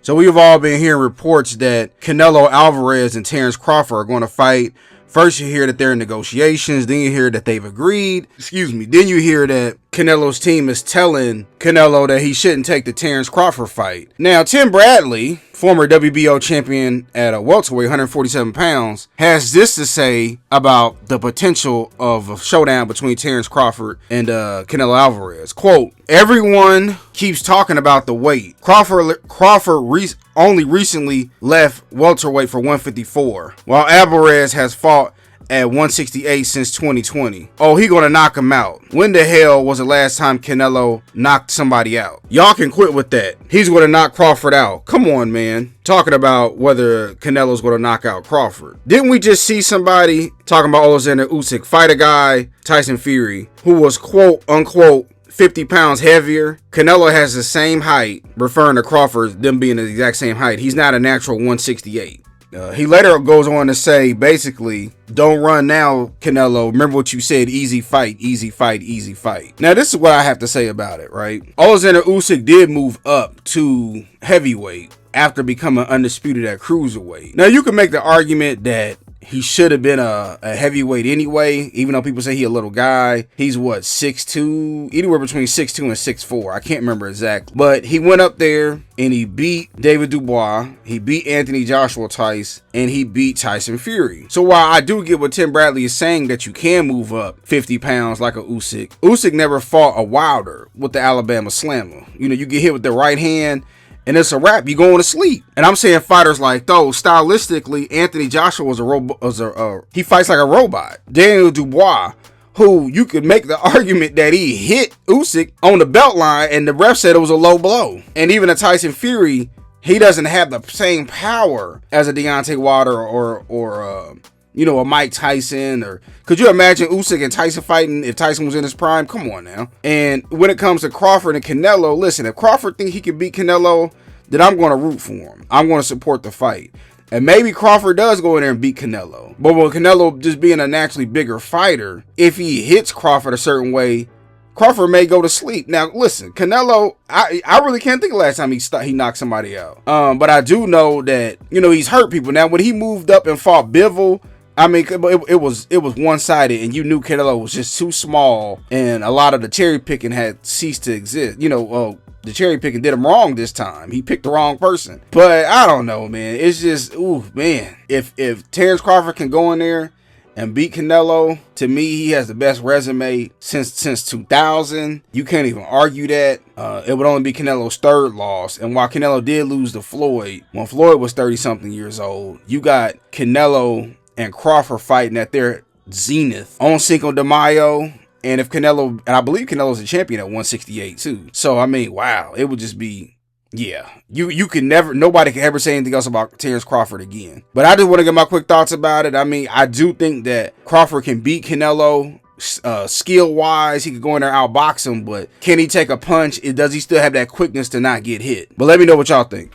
So we've all been hearing reports that Canelo Alvarez and Terence Crawford are going to fight. First you hear that they're in negotiations, then you hear that they've agreed. Then you hear that Canelo's team is telling Canelo that he shouldn't take the Terence Crawford fight. Now, Tim Bradley, former WBO champion at a welterweight, 147 pounds, has this to say about the potential of a showdown between Terence Crawford and Canelo Alvarez. Quote, everyone keeps talking about the weight. Crawford only recently left welterweight for 154, while Alvarez has fought at 168 since 2020. Oh, he gonna knock him out. When the hell was the last time Canelo knocked somebody out? Y'all can quit with that. He's gonna knock Crawford out. Come on, man. Talking about whether Canelo's gonna knock out Crawford. Didn't we just see somebody talking about Alexander Usyk fight a guy, Tyson Fury, who was quote unquote 50 pounds heavier? Canelo has the same height, referring to Crawford, them being the exact same height. He's not a natural 168. He later goes on to say, basically, don't run now, Canelo. Remember what you said, easy fight, easy fight, easy fight. Now, this is what I have to say about it, right? Alexander Usyk did move up to heavyweight after becoming undisputed at cruiserweight. Now, you can make the argument that he should have been a heavyweight anyway, even though people say he's a little guy. He's what, 6'2", anywhere between 6'2" and 6'4". I can't remember exactly. But he went up there and he beat David Dubois, he beat Anthony Joshua Tice, and he beat Tyson Fury. So while I do get what Tim Bradley is saying that you can move up 50 pounds like a Usyk never fought a Wilder with the Alabama Slammer. You know, you get hit with the right hand, and it's a wrap. You going to sleep. And I'm saying fighters like those, stylistically, Anthony Joshua he fights like a robot. Daniel Dubois, who you could make the argument that he hit Usyk on the belt line, and the ref said it was a low blow. And even a Tyson Fury, he doesn't have the same power as a Deontay Wilder or a Mike Tyson. Or could you imagine Usyk and Tyson fighting if Tyson was in his prime? Come on now. And when it comes to Crawford and Canelo, listen, if Crawford think he can beat Canelo, then I'm going to root for him. I'm going to support the fight. And maybe Crawford does go in there and beat Canelo. But with Canelo just being a naturally bigger fighter, if he hits Crawford a certain way, Crawford may go to sleep. Now, listen, Canelo, I really can't think of the last time he knocked somebody out. But I do know that, he's hurt people. Now, when he moved up and fought Bivol, I mean, it was one-sided, and you knew Canelo was just too small, and a lot of the cherry picking had ceased to exist. The cherry picking did him wrong this time. He picked the wrong person. But I don't know, man. It's just, man. If Terence Crawford can go in there and beat Canelo, to me, he has the best resume since 2000. You can't even argue that. It would only be Canelo's third loss. And while Canelo did lose to Floyd, when Floyd was 30-something years old, you got Canelo and Crawford fighting at their zenith on Cinco de Mayo. And if Canelo, and I believe Canelo's a champion at 168 too. So, I mean, wow, it would just be, yeah. Nobody can ever say anything else about Terence Crawford again. But I just want to get my quick thoughts about it. I mean, I do think that Crawford can beat Canelo skill-wise. He could go in there and outbox him, but can he take a punch? Does he still have that quickness to not get hit? But let me know what y'all think.